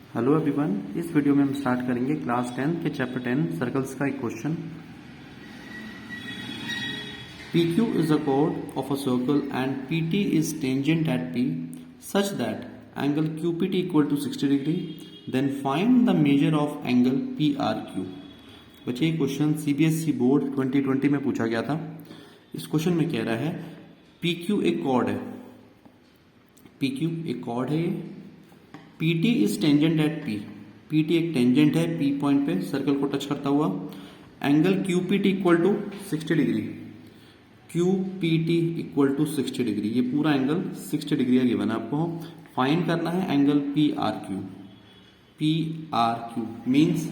Hello everyone, इस video में हम स्टार्ट करेंगे क्लास 10 के चैप्टर 10 सर्कल्स का एक question. PQ is a chord of a circle and PT is tangent at P such that angle QPT equal to 60 degree. Then find the measure of angle PRQ। बच्चे ये question CBSE board 2020 में पूछा गया था। इस question में कह रहा है PQ एक कॉर्ड है, PQ एक कॉर्ड है, ये PT is tangent at P, PT एक टेंजेंट है P पॉइंट पे सर्कल को टच करता हुआ। Angle QPT equal to 60 degree, QPT equal to 60 degree, ये पूरा एंगल 60 डिग्री गिवन है। आपको फाइंड करना है एंगल PRQ। PRQ मीन्स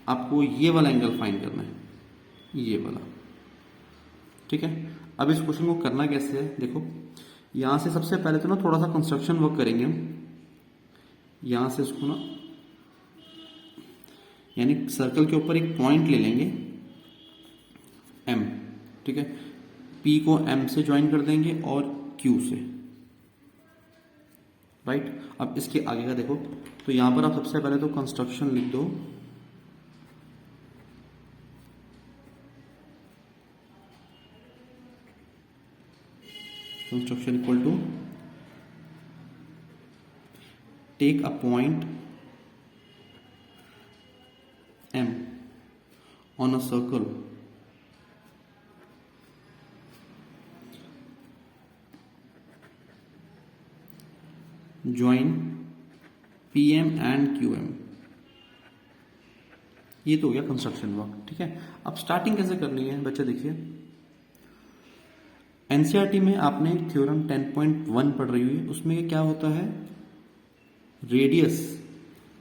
आपको ये वाला एंगल फाइंड करना है, ये वाला। ठीक है, अब इस क्वेश्चन को करना कैसे है, देखो यहां से सबसे पहले तो ना थोड़ा सा कंस्ट्रक्शन वर्क करेंगे हम। यहां से इसको ना यानी सर्कल के ऊपर एक पॉइंट ले लेंगे M, ठीक है, P को M से ज्वाइन कर देंगे और Q से, राइट। अब इसके आगे का देखो, तो यहां पर आप सबसे पहले तो कंस्ट्रक्शन लिख दो। Construction equal to take a point M on a circle join PM and QM। ये तो हो गया कंस्ट्रक्शन वर्क। ठीक है, अब स्टार्टिंग कैसे करनी है बच्चे, देखिए एनसीईआरटी में आपने थ्योरम 10.1 पढ़ रही हुई, उसमें क्या होता है, रेडियस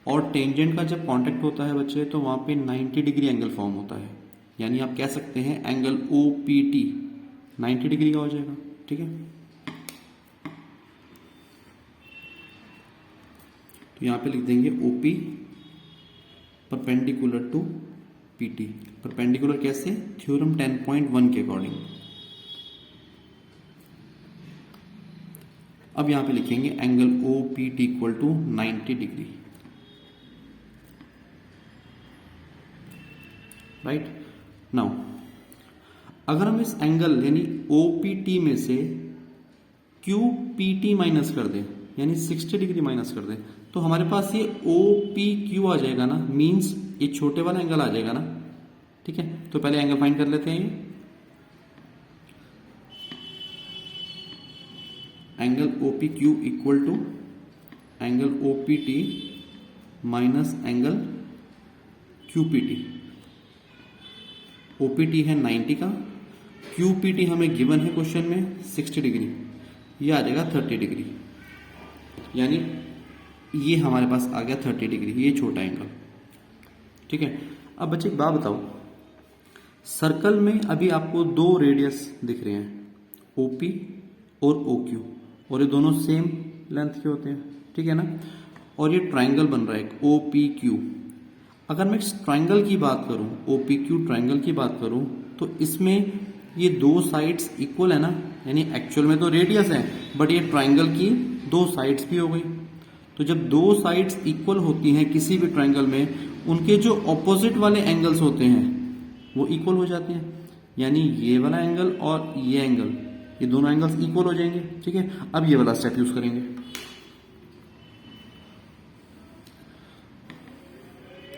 और टेंजेंट का जब कांटेक्ट होता है बच्चे तो वहां पे 90 डिग्री एंगल फॉर्म होता है। यानी आप कह सकते हैं एंगल OPT 90 डिग्री का हो जाएगा। ठीक है, तो यहां पे लिख देंगे OP perpendicular to PT। Perpendicular कैसे, थ्योरम 10.1 के अकॉर्डिंग। अब यहां पे लिखेंगे angle OPT equal to 90 degree, right. Now अगर हम इस एंगल यानी OPT में से QPT माइनस कर दें, यानी 60 डिग्री माइनस कर दें, तो हमारे पास ये OPQ आ जाएगा ना, मींस ये छोटे वाला एंगल आ जाएगा ना। ठीक है, तो पहले एंगल फाइंड कर लेते हैं। ये angle OPQ equal to angle OPT minus angle QPT। OPT है 90 का, QPT हमें गिवन है क्वेश्चन में 60 डिग्री, ये आ जाएगा 30 डिग्री, यानी ये हमारे पास आ गया 30 डिग्री, ये छोटा एंगल। ठीक है, अब बच्चे एक बात बताओ, सर्कल में अभी आपको दो रेडियस दिख रहे हैं, OP और OQ, और ये दोनों सेम लेंथ के होते हैं। ठीक है ना, और ये ट्रायंगल बन रहा है OPQ। अगर मैं इस ट्रायंगल की बात करूं, OPQ ट्रायंगल की बात करूं, तो इसमें ये दो साइड्स इक्वल है ना, यानी एक्चुअल में तो रेडियस है बट ये ट्रायंगल की दो साइड्स भी हो गई। तो जब दो साइड्स इक्वल होती हैं किसी भी ट्रायंगल में, उनके जो ऑपोजिट वाले एंगल्स होते हैं वो इक्वल हो जाते हैं, यानी ये वाला एंगल और ये एंगल, ये दोनों एंगल्स इक्वल हो जाएंगे। ठीक है, अब ये वाला स्टेप यूज करेंगे।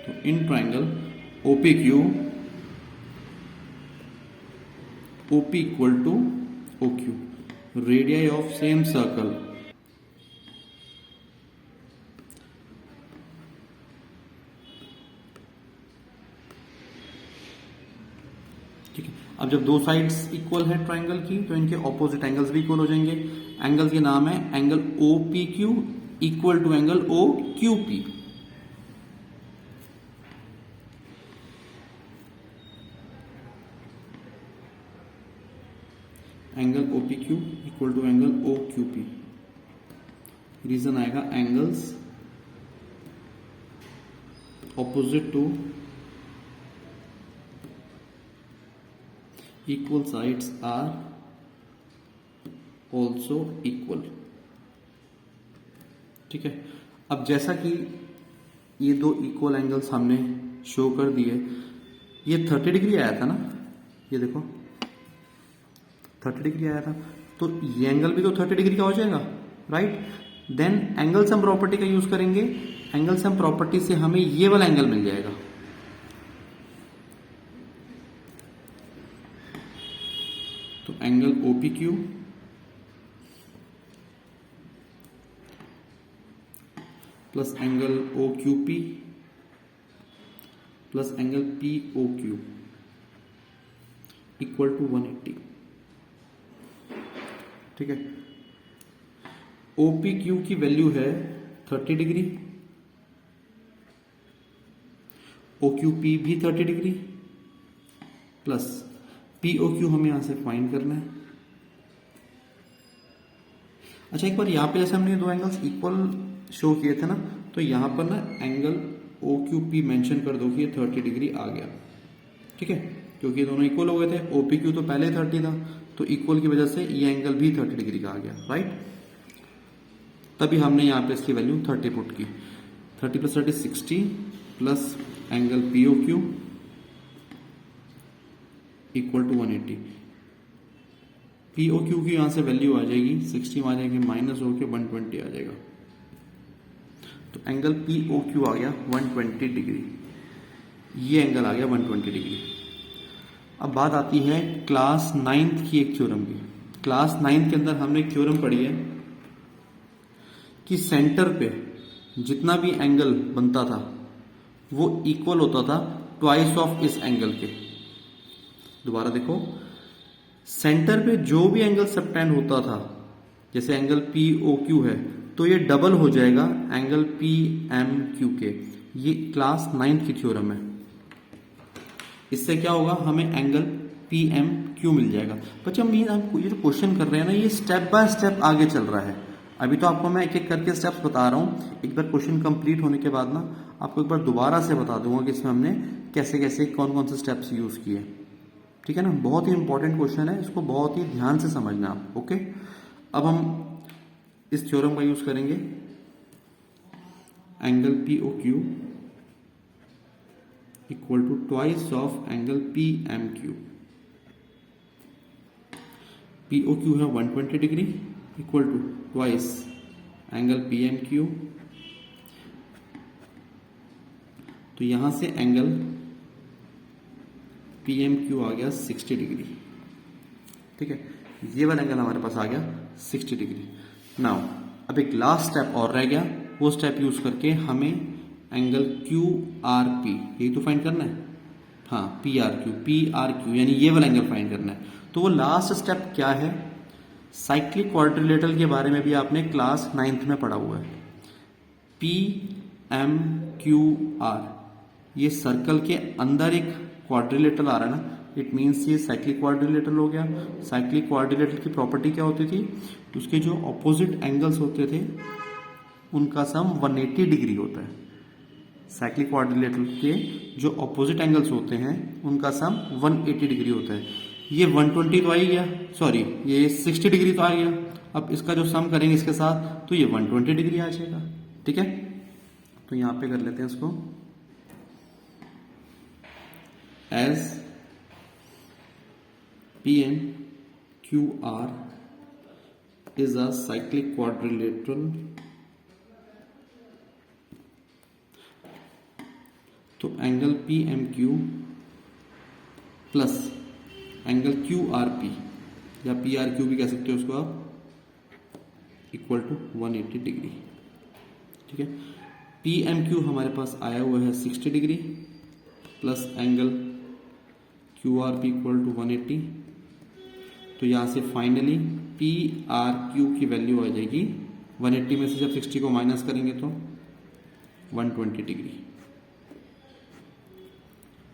तो in triangle OPQ OP equal to OQ, radii of same circle. ठीक है, अब जब दो साइड्स इक्वल है ट्रायंगल की तो इनके ऑपोजिट एंगल्स भी इक्वल हो जाएंगे। एंगल्स के नाम है angle OPQ equal to angle OQP। Angle OPQ equal to angle OQP, reason आएगा angles opposite to equal sides are also equal। ठीक है, अब जैसा कि ये दो इक्वल एंगल्स हमने शो कर दिए। ये 30 डिग्री आया था ना, ये देखो 30 डिग्री आया था, तो ये एंगल भी तो 30 डिग्री का हो जाएगा, right. Then angle sum property का यूज करेंगे। एंगल सम प्रॉपर्टी से हमें ये वाला एंगल मिल जाएगा। तो angle OPQ plus angle OQP plus angle POQ equal to 180। ठीक है, OPQ की वैल्यू है 30 डिग्री, OQP भी 30 डिग्री, प्लस POQ हमें यहां से फाइंड करना है। अच्छा, एक बार यहां पे जैसे हमने दो एंगल्स इक्वल शो किए थे ना, तो यहां पर ना एंगल OQP मेंशन कर दो कि ये 30 डिग्री आ गया। ठीक है, क्योंकि ये दोनों इक्वल हो गए थे। OPQ तो पहले 30 था, तो इक्वल की वजह से ये एंगल भी 30 डिग्री का आ गया, राइट। तभी हमने यहाँ पे इसकी वैल्यू 30 पुट की। 30 plus 30 60 plus angle POQ equal to 180। POQ की यहां से वैल्यू आ जाएगी 60 में आ जाएगी माइनस होकर 120 आ जाएगा। तो एंगल POQ आ गया 120 डिग्री, ये एंगल आ गया 120 डिग्री। अब बात आती है क्लास 9th की एक थ्योरम की। क्लास 9th के अंदर हमने एक थ्योरम पढ़ी है कि सेंटर पे जितना भी एंगल बनता था वो इक्वल होता था ट्वाइस ऑफ इस एंगल के। दोबारा देखो, सेंटर पे जो भी एंगल सबटेंड होता था, जैसे एंगल POQ है, तो ये डबल हो जाएगा एंगल PMQ के। ये क्लास 9th की थ्योरम है। इससे क्या होगा, हमें एंगल PMQ मिल जाएगा। बच्चा हम ये जो क्वेश्चन कर रहे हैं ना, ये स्टेप बाय स्टेप आगे चल रहा है। अभी तो आपको मैं एक एक करके स्टेप्स बता रहा हूँ। एक बार क्वेश्चन कंप्लीट होने के बाद ना आपको एक बार दोबारा से बता दूंगा कि इसमें हमने कैसे कैसे कौन कौन से स्टेप्स यूज किए। ठीक है ना, बहुत ही इंपॉर्टेंट क्वेश्चन है, इसको बहुत ही ध्यान से समझना आप। ओके, अब हम इस थ्योरम का यूज करेंगे। Angle POQ equal to twice of angle PMQ। POQ है 120 degree equal to twice angle PMQ। तो यहां से एंगल PMQ आ गया 60 डिग्री। ठीक है, ये वाला एंगल हमारे पास आ गया 60 डिग्री। नाउ अब एक लास्ट स्टेप और रह गया, वो स्टेप यूज करके हमें एंगल QRP यही तो फाइंड करना है। हाँ, PRQ यानी ये वाला एंगल फाइंड करना है। तो वो लास्ट स्टेप क्या है, साइक्लिक क्वाड्रिलेटरल के बारे में भी आपने क्लास 9th में पढ़ा हुआ है। PMQR, ये सर्कल के अंदर एक क्वाड्रिलेटरल आ रहा है ना, इट मीन्स ये साइक्लिक क्वाड्रिलेटरल हो गया। साइक्लिक क्वाड्रिलेटरल की प्रॉपर्टी क्या होती थी, उसके जो ऑपोजिट एंगल्स होते थे उनका सम 180 डिग्री होता है। साइक्लिक क्वाड्रिलेटरल के जो ऑपोजिट एंगल्स होते हैं उनका सम 180 डिग्री होता है। ये 120 तो आ ही गया, सॉरी ये 60 डिग्री तो आ गया। अब इसका जो सम करेंगे इसके साथ तो ये 120 डिग्री आ जाएगा। ठीक है, तो यहां पे कर लेते हैं इसको। As PMQR is a cyclic quadrilateral, तो angle PMQ plus angle QRP या PRQ भी कह सकते हो उसको आप, इक्वल टू 180 डिग्री। ठीक है, PMQ हमारे पास आया हुआ है 60 degree plus angle QRP equal to 180। तो यहां से फाइनली PRQ की वैल्यू आ जाएगी 180 में से जब 60 को माइनस करेंगे तो 120 डिग्री।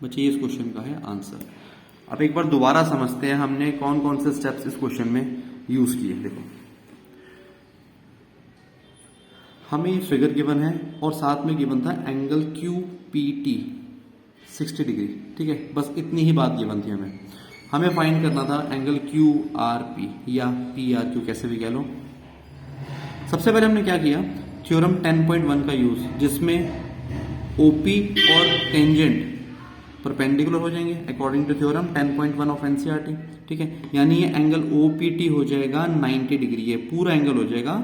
बच्चे ये इस क्वेश्चन का है आंसर। अब एक बार दोबारा समझते हैं हमने कौन कौन से स्टेप्स इस क्वेश्चन में यूज किए। देखो, हमें ये फिगर गिवन है और साथ में गिवन था एंगल QPT 60 डिग्री। ठीक है, बस इतनी ही बात गिवन थी। हमें फाइंड करना था एंगल QRP या PRQ, कैसे भी कह लो। सबसे पहले हमने क्या किया, थ्योरम 10.1 का यूज, जिसमें ओपी और टेंजेंट परपेंडिकुलर हो जाएंगे according to theorem 10.1 of NCERT. ठीक है, यानी ये एंगल ओपीटी हो जाएगा 90 डिग्री, ये पूरा एंगल हो जाएगा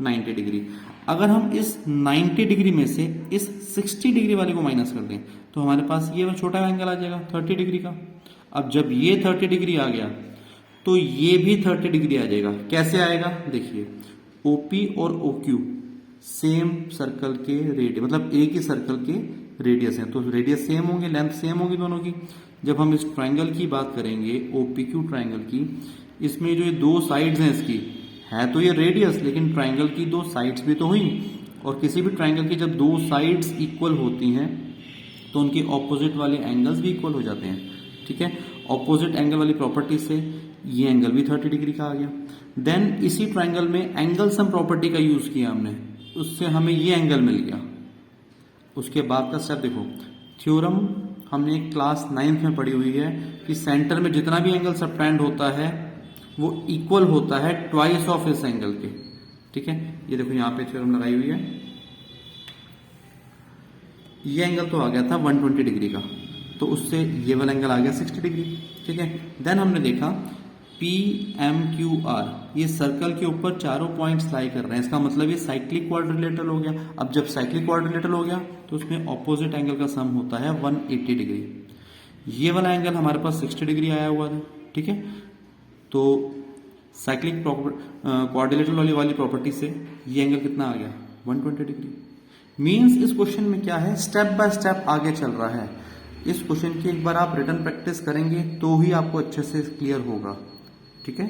90 डिग्री। अगर हम इस 90 डिग्री में से इस 60 डिग्री वाले को माइनस कर दें तो हमारे पास ये छोटा एंगल आ जाएगा 30 डिग्री का। अब जब ये 30 डिग्री आ गया तो ये भी 30 डिग्री आ जाएगा। कैसे आएगा देखिए, ओपी और ओक्यू सेम सर्कल के रेडियस, मतलब एक ही सर्कल के रेडियस हैं, तो रेडियस सेम होंगे, लेंथ सेम होगी दोनों की। जब हम इस ट्रायंगल की बात करेंगे ओपीक्यू ट्रायंगल की, इसमें जो ये दो साइड्स हैं इसकी, है तो ये रेडियस लेकिन ट्रायंगल की दो साइड्स भी तो हुई, और किसी भी ट्रायंगल की जब दो साइड्स इक्वल होती हैं तो उनके ऑपोजिट वाले एंगल्स भी इक्वल हो जाते हैं। ठीक है, ऑपोजिट एंगल वाली प्रॉपर्टी से ये एंगल भी 30 डिग्री का आ गया। देन इसी ट्रायंगल में एंगल सम प्रॉपर्टी का यूज किया हमने, उससे हमें ये एंगल मिल गया। उसके बाद का स्टेप देखो, थ्योरम हमने क्लास 9th में पढ़ी हुई है कि सेंटर में जितना भी एंगल सबटेंड होता है वो इक्वल होता है ट्वाइस ऑफ इस एंगल के। ठीक है, ये देखो यहां पे थ्योरम लगाई हुई है। ये एंगल तो आ गया था 120 डिग्री का, तो उससे ये वाला एंगल आ गया 60 डिग्री। ठीक है, देन हमने देखा पी एम क्यू आर, ये सर्कल के ऊपर चारों पॉइंट्स लाई कर रहे हैं, इसका मतलब ये साइक्लिक क्वाड्रिलेटरल हो गया। अब जब साइक्लिक क्वाड्रिलेटरल हो गया तो उसमें ऑपोजिट एंगल का सम होता है 180 डिग्री। ये वाला एंगल हमारे पास 60 डिग्री आया हुआ था। ठीक है, तो साइक्लिक क्वाड्रिलेटरल वाली प्रॉपर्टी से ये एंगल कितना आ गया 120 डिग्री। मीन्स इस क्वेश्चन में क्या है, स्टेप बाय स्टेप आगे चल रहा है। इस क्वेश्चन की एक बार आप रिटन प्रैक्टिस करेंगे तो ही आपको अच्छे से क्लियर होगा। ठीक है।